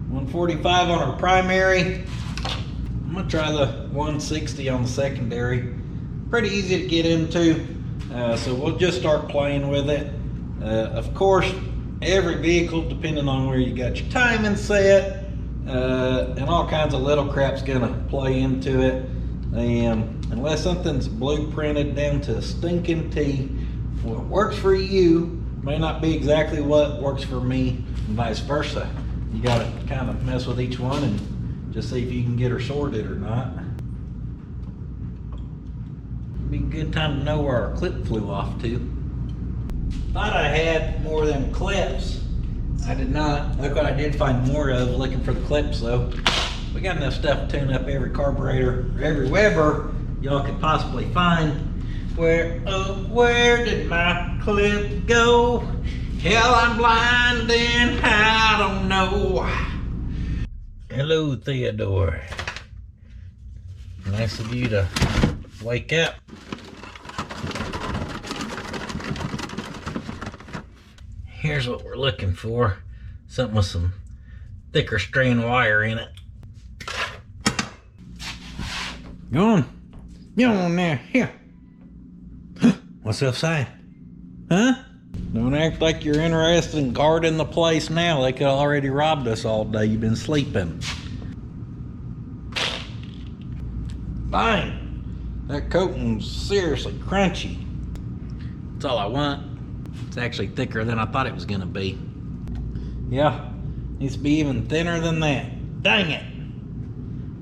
145 on our primary. I'm gonna try the 160 on the secondary. Pretty easy to get into, so we'll just start playing with it. Of course, every vehicle, depending on where you got your timing set, and all kinds of little crap's gonna play into it. And unless something's blueprinted down to a stinking T, what works for you may not be exactly what works for me, and vice versa. You gotta kind of mess with each one and just see if you can get her sorted or not. Be a good time to know where our clip flew off to. Thought I had more of them clips. I did not. Look what I did find more of looking for the clips though. We got enough stuff to tune up every carburetor, or every Weber y'all could possibly find. Where did my clip go? Hell, I'm blind and I don't know. Hello, Theodore. Nice of you to wake up. Here's what we're looking for. Something with some thicker strand wire in it. Go on. Go on there. Here. What's outside? Huh? Don't act like you're interested in guarding the place now. They could already robbed us all day. You've been sleeping. Bang! That coating's seriously crunchy. That's all I want. It's actually thicker than I thought it was gonna be. Yeah, needs to be even thinner than that. Dang it!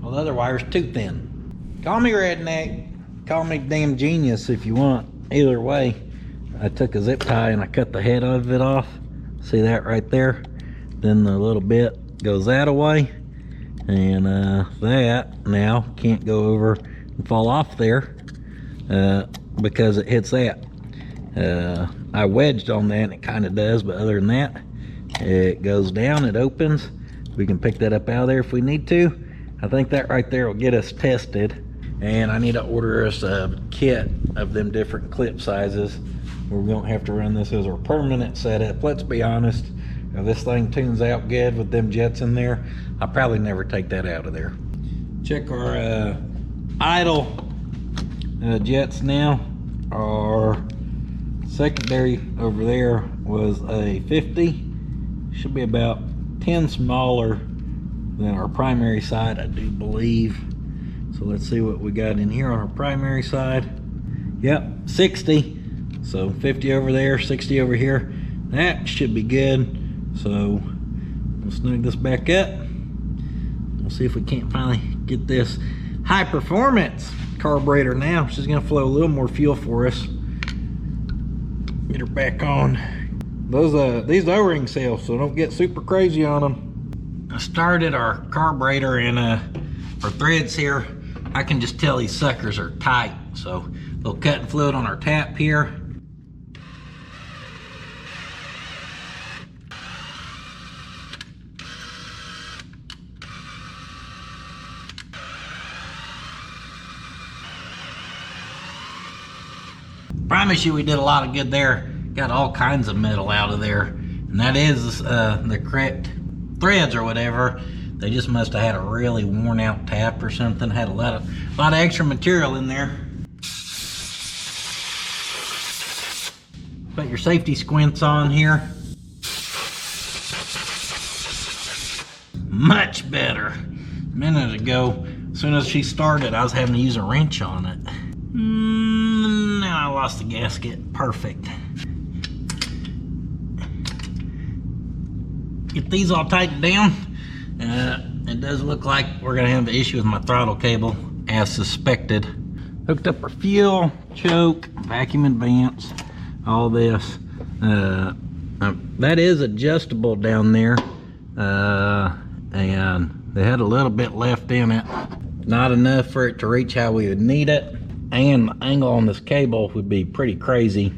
Well, the other wire's too thin. Call me redneck. Call me damn genius if you want. Either way, I took a zip tie and I cut the head of it off. See that right there? Then the little bit goes that away. And that now can't go over and fall off there because it hits that. I wedged on that and it kind of does, but other than that, it goes down, it opens. We can pick that up out of there if we need to. I think that right there will get us tested. And I need to order us a kit of them different clip sizes. We're gonna have to run this as our permanent setup. Let's be honest, If this thing tunes out good with them jets in there, I'll probably never take that out of there. Check our idle jets now. Our secondary over there was a 50. Should be about 10 smaller than our primary side, I do believe. So let's see what we got in here on our primary side. Yep, 60. So 50 over there, 60 over here. That should be good. So we'll snug this back up. We'll see if we can't finally get this high performance carburetor now. She's gonna flow a little more fuel for us. Get her back on. These O-ring seals, so don't get super crazy on them. I started our carburetor and our threads here. I can just tell these suckers are tight. So a little cutting fluid on our tap here. Promise you we did a lot of good there. Got all kinds of metal out of there. And that is the correct threads or whatever. They just must have had a really worn out tap or something. Had a lot of extra material in there. Put your safety squints on here. Much better. A minute ago, as soon as she started, I was having to use a wrench on it. Now I lost the gasket. Perfect. Get these all tightened down. It does look like we're gonna have an issue with my throttle cable, as suspected. Hooked up our fuel, choke, vacuum advance, all this. That is adjustable down there, and they had a little bit left in it. Not enough for it to reach how we would need it. And the angle on this cable would be pretty crazy.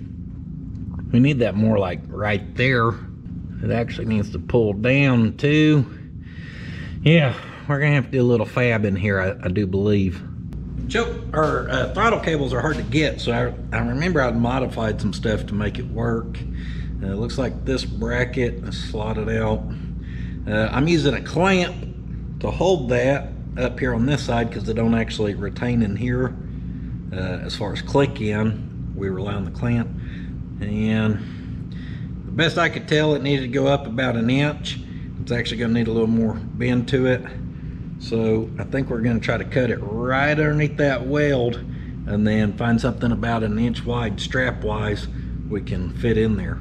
We need that more like right there. It actually needs to pull down too. Yeah, we're gonna have to do a little fab in here, I do believe. Throttle cables are hard to get, so I remember I'd modified some stuff to make it work. It looks like this bracket is slotted out. I'm using a clamp to hold that up here on this side because they don't actually retain in here. As far as click in, we rely on the clamp. And the best I could tell, it needed to go up about 1 inch. It's actually gonna need a little more bend to it. So I think we're gonna try to cut it right underneath that weld and then find something about 1 inch wide strap wise we can fit in there.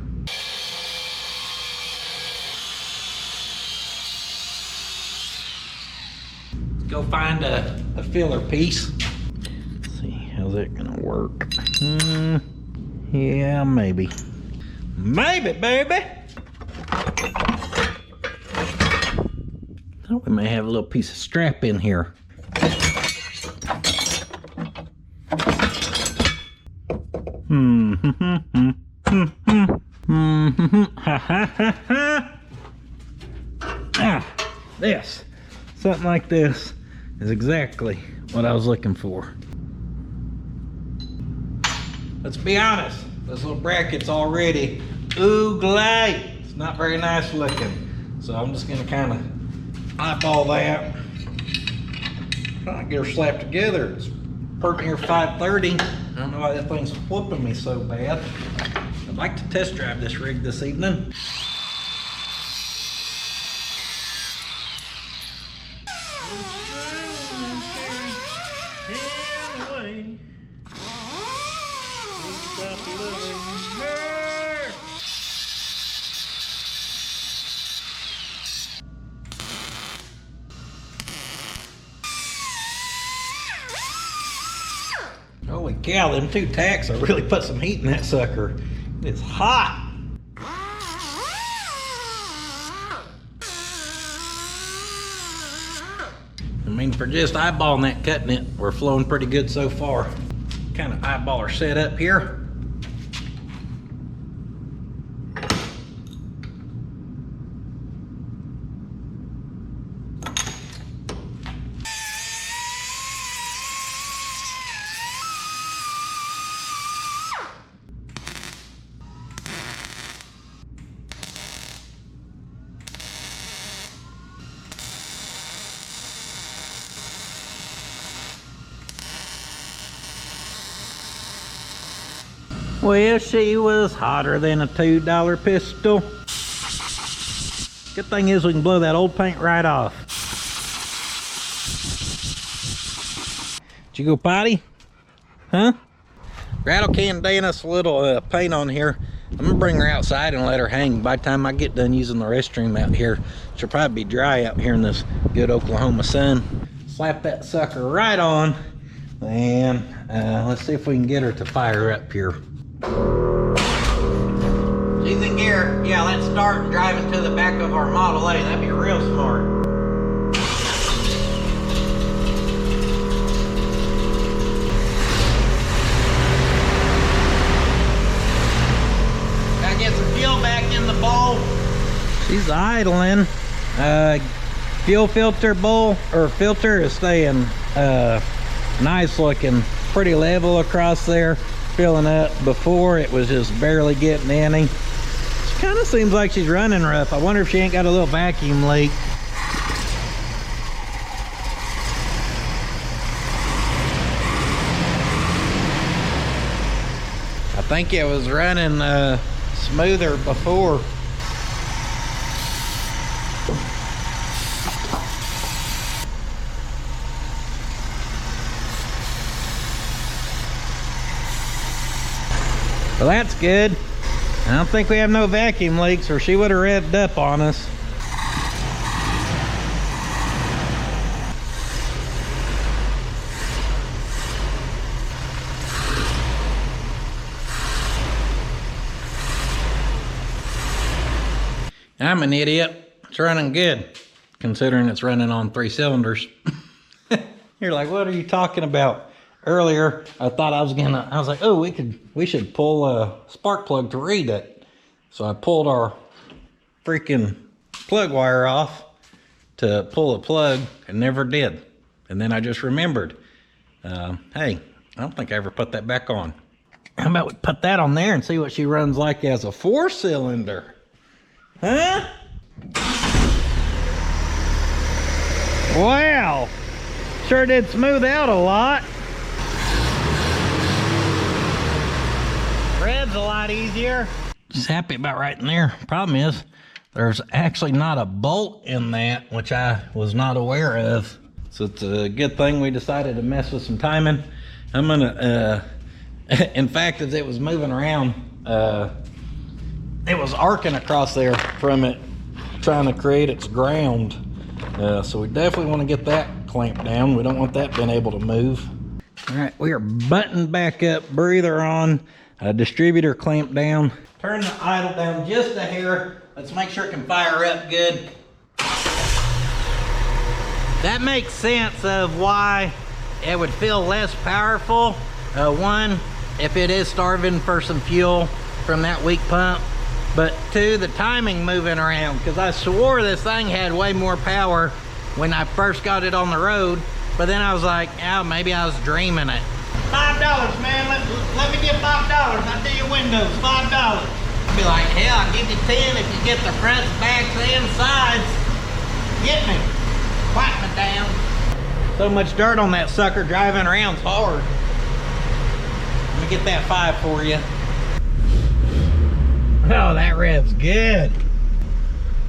Let's go find a filler piece. How's that gonna work? Yeah, maybe. Maybe, baby! Thought we may have a little piece of strap in here. This. Something like this is exactly what I was looking for. Let's be honest, this little bracket's already ugly. It's not very nice looking. So I'm just gonna kind of eyeball that. Trying to get her slapped together. It's perking here 5:30. I don't know why that thing's whooping me so bad. I'd like to test drive this rig this evening. Holy cow, them 2 tacks, I really put some heat in that sucker. It's hot. I mean, for just eyeballing that, cutting it, we're flowing pretty good so far. Kind of eyeball our setup here. Well, she was hotter than a $2 pistol. Good thing is we can blow that old paint right off. Did you go potty? Huh? Rattle can Dana's a little paint on here. I'm gonna bring her outside and let her hang. By the time I get done using the restroom out here, she'll probably be dry out here in this good Oklahoma sun. Slap that sucker right on, and let's see if we can get her to fire up here. She's in gear. Yeah, let's start driving to the back of our Model A. That'd be real smart. Gotta get some fuel back in the bowl. She's idling. Fuel filter bowl or filter is staying nice looking, pretty level across there, filling up. Before it was just barely getting any. She kind of seems like she's running rough. I wonder if she ain't got a little vacuum leak. I think it was running smoother before. Well, that's good. I don't think we have no vacuum leaks or she would have revved up on us. I'm an idiot. It's running good, considering it's running on 3 cylinders. You're like, what are you talking about? Earlier, I thought I was like, oh, we should pull a spark plug to read it. So I pulled our freaking plug wire off to pull a plug and never did. And then I just remembered, hey, I don't think I ever put that back on. How about we put that on there and see what she runs like as a 4-cylinder? Huh? Wow, sure did smooth out a lot. Red's a lot easier. Just happy about right in there. Problem is, there's actually not a bolt in that, which I was not aware of. So it's a good thing we decided to mess with some timing. I'm gonna, in fact, as it was moving around, it was arcing across there from it, trying to create its ground. So we definitely want to get that clamped down. We don't want that being able to move. All right, we are buttoned back up, breather on. Distributor clamped down. Turn the idle down just a hair. Let's make sure it can fire up good. That makes sense of why it would feel less powerful. One, if it is starving for some fuel from that weak pump. But two, the timing moving around, because I swore this thing had way more power when I first got it on the road. But then I was like, oh, maybe I was dreaming it. $5, man. Let me get $5. I'll do your windows. $5. I'll be like, hell, I'll give you 10 if you get the fronts, backs, and sides. Get me. Wipe me down. So much dirt on that sucker driving around's hard. Let me get that 5 for you. Oh, that revs good.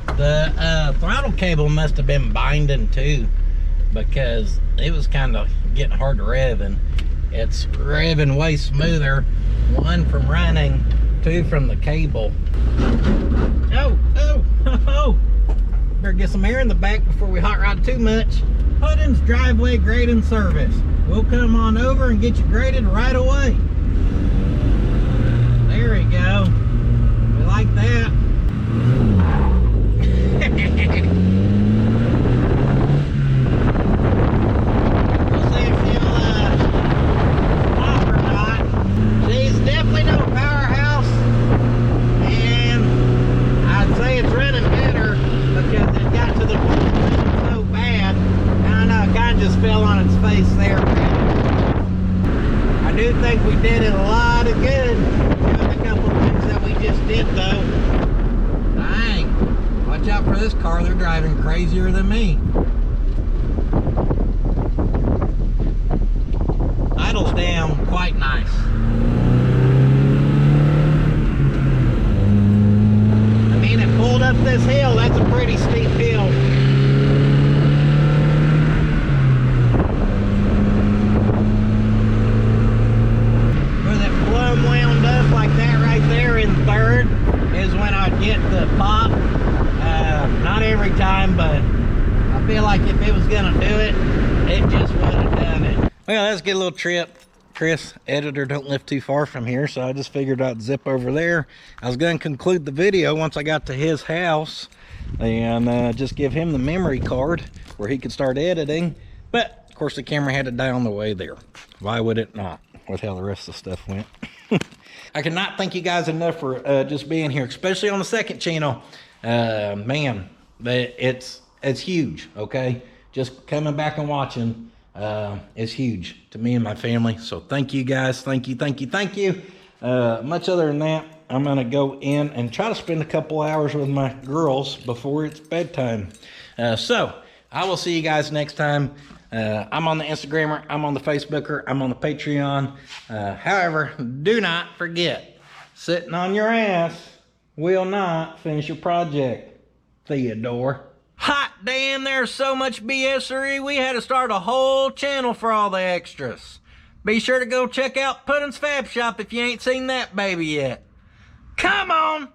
The throttle cable must have been binding too, because it was kind of getting hard to rev, and it's revving way smoother. 1 from running, 2 from the cable. Oh. Better get some air in the back before we hot rod too much. Hutton's driveway grading service. We'll come on over and get you graded right away. There we go. We like that. Fell on its face there. I do think we did it a lot of good doing a couple of things that we just did though. Dang, watch out for this car, they're driving crazier than me. Idles down quite nice. this hill. That's a pretty steep hill. Where that plumb wound up like that right there in third is when I get the pop. Not every time, but I feel like if it was gonna do it, it just would have done it. Well, let's get a little trip. Chris, editor, don't live too far from here, so I just figured I'd zip over there. I was going to conclude the video once I got to his house and just give him the memory card where he could start editing. But, of course, the camera had to die on the way there. Why would it not, with how the rest of the stuff went? I cannot thank you guys enough for just being here, especially on the second channel. Man, it's huge, okay? Just coming back and watching is huge to me and my family. So thank you guys. Thank you. Much other than that, I'm gonna go in and try to spend a couple hours with my girls before it's bedtime. So I will see you guys next time. I'm on the Instagrammer, I'm on the Facebooker, I'm on the Patreon. However, do not forget, sitting on your ass will not finish your project, Theodore. Hot damn, there's so much BSery, we had to start a whole channel for all the extras. Be sure to go check out Puddin's Fab Shop if you ain't seen that baby yet. Come on!